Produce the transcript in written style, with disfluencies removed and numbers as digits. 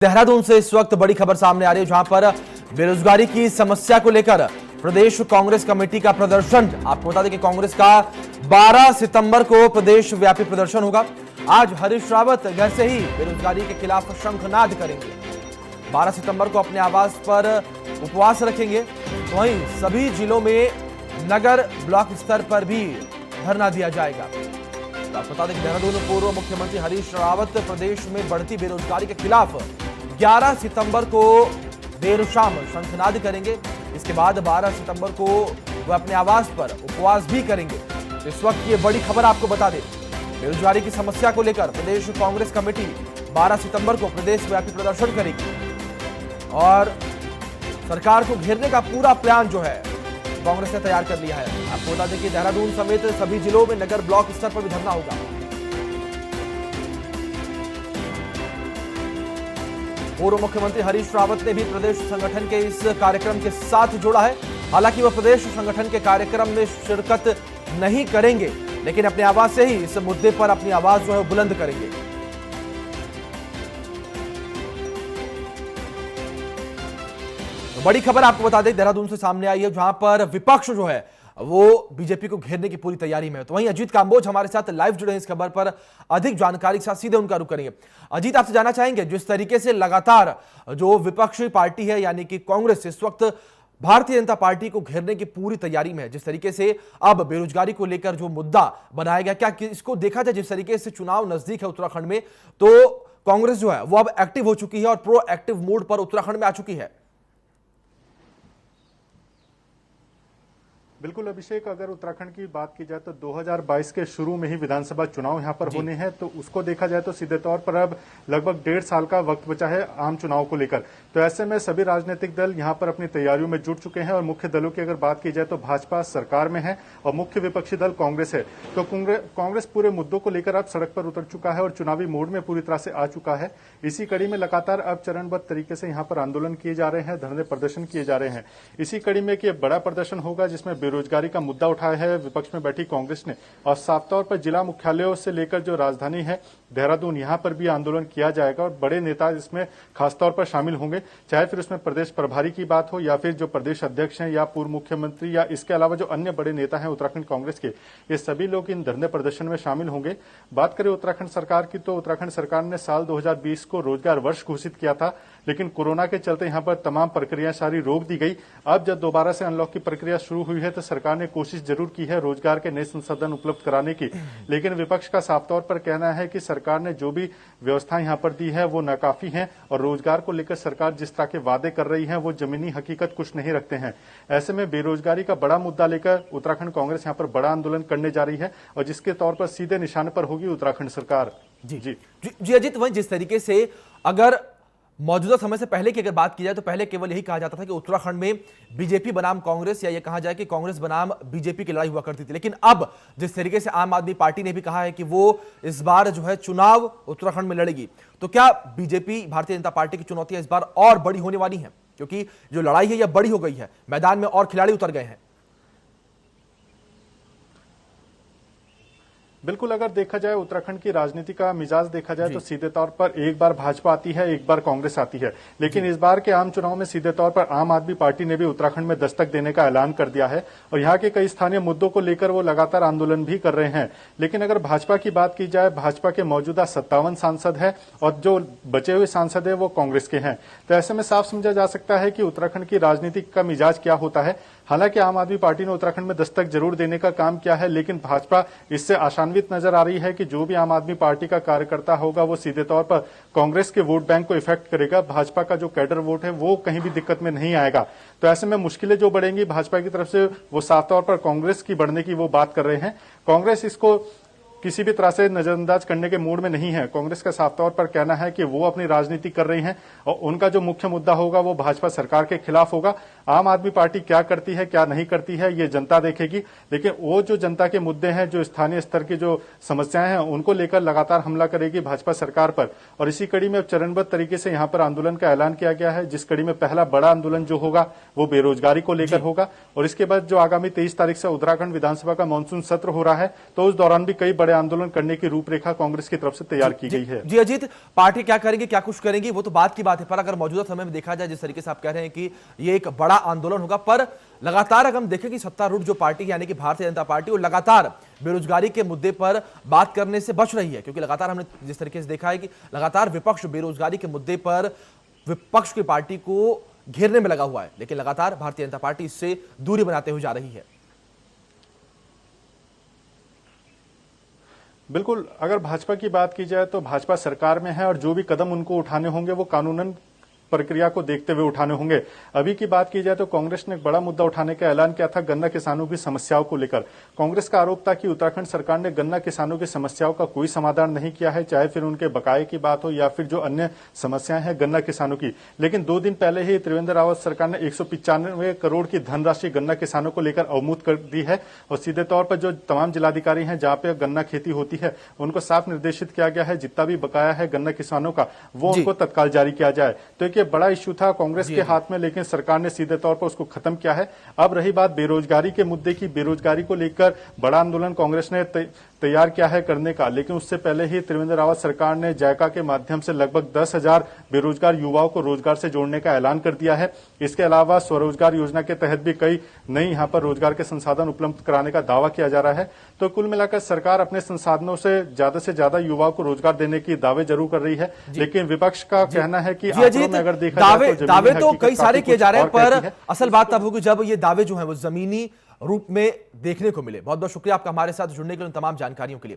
देहरादून से इस वक्त बड़ी खबर सामने आ रही है, जहां पर बेरोजगारी की समस्या को लेकर प्रदेश कांग्रेस कमेटी का प्रदर्शन। आपको बता दें कि कांग्रेस का 12 सितंबर को प्रदेश व्यापी प्रदर्शन होगा। आज हरीश रावत घर से ही बेरोजगारी के खिलाफ शंखनाद करेंगे। 12 सितंबर को अपने आवास पर उपवास रखेंगे। वहीं सभी जिलों में नगर ब्लॉक स्तर पर भी धरना दिया जाएगा। आपको बता दें कि देहरादून में पूर्व मुख्यमंत्री हरीश रावत प्रदेश में बढ़ती बेरोजगारी के खिलाफ 11 सितंबर को देर शाम शंखनाद करेंगे। इसके बाद 12 सितंबर को वह अपने आवास पर उपवास भी करेंगे। इस वक्त ये बड़ी खबर आपको बता दें, बेरोजगारी की समस्या को लेकर प्रदेश कांग्रेस कमेटी 12 सितंबर को प्रदेश व्यापी प्रदर्शन करेगी और सरकार को घेरने का पूरा प्लान जो है कांग्रेस ने तैयार कर लिया है। आपको बता दें कि देहरादून समेत सभी जिलों में नगर ब्लॉक स्तर पर भी धरना होगा। पूर्व मुख्यमंत्री हरीश रावत ने भी प्रदेश संगठन के इस कार्यक्रम के साथ जोड़ा है। हालांकि वह प्रदेश संगठन के कार्यक्रम में शिरकत नहीं करेंगे, लेकिन अपने आवाज से ही इस मुद्दे पर अपनी आवाज जो है बुलंद करेंगे। बड़ी खबर आपको बता दें देहरादून से सामने आई है, जहां पर विपक्ष जो है वो बीजेपी को घेरने की पूरी तैयारी में है। तो वहीं अजीत कांबोज हमारे साथ लाइव जुड़े हैं इस खबर पर अधिक जानकारी के साथ सीधे उनका रुख करेंगे। अजीत, आपसे जानना चाहेंगे, जिस तरीके से लगातार जो विपक्षी पार्टी है यानी कि कांग्रेस इस वक्त भारतीय जनता पार्टी को घेरने की पूरी तैयारी में है, जिस तरीके से अब बेरोजगारी को लेकर जो मुद्दा बनाया गया, क्या इसको देखा जाए जिस तरीके से चुनाव नजदीक है उत्तराखंड में, तो कांग्रेस जो है वो अब एक्टिव हो चुकी है और प्रो एक्टिव मोड पर उत्तराखंड में आ चुकी है? बिल्कुल अभिषेक, अगर उत्तराखंड की बात की जाए तो 2022 के शुरू में ही विधानसभा चुनाव यहां पर होने हैं, तो उसको देखा जाए तो सीधे तौर पर अब लगभग 1.5 साल का वक्त बचा है आम चुनाव को लेकर। तो ऐसे में सभी राजनीतिक दल यहां पर अपनी तैयारियों में जुट चुके हैं और मुख्य दलों की अगर बात की जाए तो भाजपा सरकार में है और मुख्य विपक्षी दल कांग्रेस है। तो कांग्रेस पूरे मुद्दों को लेकर अब सड़क पर उतर चुका है और चुनावी मोड में पूरी तरह से आ चुका है। इसी कड़ी में लगातार अब चरणबद्ध तरीके से यहाँ पर आंदोलन किए जा रहे हैं, धरने प्रदर्शन किए जा रहे हैं। इसी कड़ी में कि बड़ा प्रदर्शन होगा जिसमें बेरोजगारी का मुद्दा उठाया है विपक्ष में बैठी कांग्रेस ने, और साफ तौर पर जिला मुख्यालयों से लेकर जो राजधानी है देहरादून यहां पर भी आंदोलन किया जाएगा और बड़े नेता इसमें खासतौर पर शामिल होंगे, चाहे फिर उसमें प्रदेश प्रभारी की बात हो या फिर जो प्रदेश अध्यक्ष हैं या पूर्व मुख्यमंत्री या इसके अलावा जो अन्य बड़े नेता हैं उत्तराखंड कांग्रेस के, ये सभी लोग इन धरने प्रदर्शन में शामिल होंगे। बात करें उत्तराखंड सरकार की, तो उत्तराखंड सरकार ने साल 2020 को रोजगार वर्ष घोषित किया था, लेकिन कोरोना के चलते यहां पर तमाम प्रक्रिया सारी रोक दी गई। अब जब दोबारा से अनलॉक की प्रक्रिया शुरू हुई है तो सरकार ने कोशिश जरूर की है रोजगार के नए संसाधन उपलब्ध कराने की, लेकिन विपक्ष का साफ तौर पर कहना है कि सरकार ने जो भी व्यवस्था यहां पर दी है वो नाकाफी है और रोजगार को लेकर सरकार जिस तरह के वादे कर रही है वो जमीनी हकीकत कुछ नहीं रखते हैं। ऐसे में बेरोजगारी का बड़ा मुद्दा लेकर उत्तराखंड कांग्रेस यहां पर बड़ा आंदोलन करने जा रही है और जिसके तौर पर सीधे निशाने पर होगी उत्तराखंड सरकार। जी अजीत, वहीं जिस तरीके से अगर मौजूदा समय से पहले की अगर बात की जाए तो पहले केवल यही कहा जाता था कि उत्तराखंड में बीजेपी बनाम कांग्रेस या ये कहा जाए कि कांग्रेस बनाम बीजेपी की लड़ाई हुआ करती थी, लेकिन अब जिस तरीके से आम आदमी पार्टी ने भी कहा है कि वो इस बार जो है चुनाव उत्तराखंड में लड़ेगी, तो क्या बीजेपी भारतीय जनता पार्टी की चुनौतियां इस बार और बड़ी होने वाली हैं, क्योंकि जो लड़ाई है यह बड़ी हो गई है, मैदान में और खिलाड़ी उतर गए हैं? बिल्कुल, अगर देखा जाए उत्तराखंड की राजनीति का मिजाज देखा जाए तो सीधे तौर पर एक बार भाजपा आती है, एक बार कांग्रेस आती है, लेकिन इस बार के आम चुनाव में सीधे तौर पर आम आदमी पार्टी ने भी उत्तराखंड में दस्तक देने का ऐलान कर दिया है और यहाँ के कई स्थानीय मुद्दों को लेकर वो लगातार आंदोलन भी कर रहे हैं। लेकिन अगर भाजपा की बात की जाए, भाजपा के मौजूदा 57 सांसद है और जो बचे हुए सांसद है वो कांग्रेस के हैं। तो ऐसे में साफ समझा जा सकता है कि उत्तराखंड की राजनीति का मिजाज क्या होता है। हालांकि आम आदमी पार्टी ने उत्तराखंड में दस्तक जरूर देने का काम किया है, लेकिन भाजपा इससे आशान्वित नजर आ रही है कि जो भी आम आदमी पार्टी का कार्यकर्ता होगा वो सीधे तौर पर कांग्रेस के वोट बैंक को इफेक्ट करेगा, भाजपा का जो कैडर वोट है वो कहीं भी दिक्कत में नहीं आएगा। तो ऐसे में मुश्किलें जो बढ़ेंगी भाजपा की तरफ से वो साफ तौर पर कांग्रेस की बढ़ने की वो बात कर रहे हैं। कांग्रेस इसको किसी भी तरह से नजरअंदाज करने के मूड में नहीं है। कांग्रेस का साफ तौर पर कहना है कि वो अपनी राजनीति कर रही है और उनका जो मुख्य मुद्दा होगा वो भाजपा सरकार के खिलाफ होगा। आम आदमी पार्टी क्या करती है क्या नहीं करती है ये जनता देखेगी, लेकिन वो जो जनता के मुद्दे हैं, जो स्थानीय स्तर की जो समस्याएं हैं, उनको लेकर लगातार हमला करेगी भाजपा सरकार पर। और इसी कड़ी में चरणबद्ध तरीके से यहाँ पर आंदोलन का ऐलान किया गया है, जिस कड़ी में पहला बड़ा आंदोलन जो होगा वो बेरोजगारी को लेकर होगा और इसके बाद जो आगामी 23 तारीख से उत्तराखंड विधानसभा का मानसून सत्र हो रहा है, तो उस दौरान भी कई बड़े बड़े आंदोलन करने की रूपरेखा कांग्रेस की तरफ से तैयार की गई है। जी अजीत, पार्टी क्या करेगी, क्या कुछ करेगी, वो तो बात की बात है, पर अगर मौजूदा समय में देखा जाए जिस तरीके से आप कह रहे हैं कि ये एक बड़ा आंदोलन होगा, पर लगातार अगर हम देखें कि सत्तारूढ़ जो पार्टी यानी कि भारतीय जनता पार्टी, वो लगातार बेरोजगारी के मुद्दे पर बात करने से बच रही है, क्योंकि लगातार हमने जिस तरीके से देखा है कि लगातार विपक्ष बेरोजगारी के मुद्दे पर विपक्ष की पार्टी को घेरने में लगा हुआ है, लेकिन लगातार भारतीय जनता पार्टी इससे दूरी बनाते हुए जा रही है। बिल्कुल, अगर भाजपा की बात की जाए तो भाजपा सरकार में है और जो भी कदम उनको उठाने होंगे वो कानूनन प्रक्रिया को देखते हुए उठाने होंगे। अभी की बात की जाए तो कांग्रेस ने एक बड़ा मुद्दा उठाने का ऐलान किया था गन्ना किसानों की समस्याओं को लेकर। कांग्रेस का आरोप था कि उत्तराखंड सरकार ने गन्ना किसानों की समस्याओं का कोई समाधान नहीं किया है, चाहे फिर उनके बकाये की बात हो या फिर जो अन्य समस्याएं हैं गन्ना किसानों की। लेकिन 2 दिन पहले ही त्रिवेंद्र रावत सरकार ने 195 करोड़ की धनराशि गन्ना किसानों को लेकर अवमुक्त कर दी है और सीधे तौर पर जो तमाम जिलाधिकारी हैं जहां पे गन्ना खेती होती है उनको साफ निर्देशित किया गया है जितना भी बकाया है गन्ना किसानों का वो उनको तत्काल जारी किया जाए। तो एक बड़ा इश्यू था कांग्रेस के हाथ में, लेकिन सरकार ने सीधे तौर पर उसको खत्म किया है। अब रही बात बेरोजगारी के मुद्दे की, बेरोजगारी को लेकर बड़ा आंदोलन कांग्रेस ने तैयार किया है करने का, लेकिन उससे पहले ही त्रिवेंद्र रावत सरकार ने जायका के माध्यम से लगभग 10,000 बेरोजगार युवाओं को रोजगार से जोड़ने का ऐलान कर दिया है। इसके अलावा स्वरोजगार योजना के तहत भी कई नई यहां पर रोजगार के संसाधन उपलब्ध कराने का दावा किया जा रहा है। तो कुल मिलाकर सरकार अपने संसाधनों से ज्यादा युवाओं को रोजगार देने की दावे जरूर कर रही है, लेकिन विपक्ष का कहना है कि आंकड़ों में अगर देखा जाए तो दावे तो कई सारे किए जा रहे हैं, पर असल बात तब होगी जब ये दावे जो है वो जमीनी रूप में देखने को मिले। बहुत बहुत शुक्रिया आपका हमारे साथ जुड़ने के लिए, तमाम जानकारियों के लिए।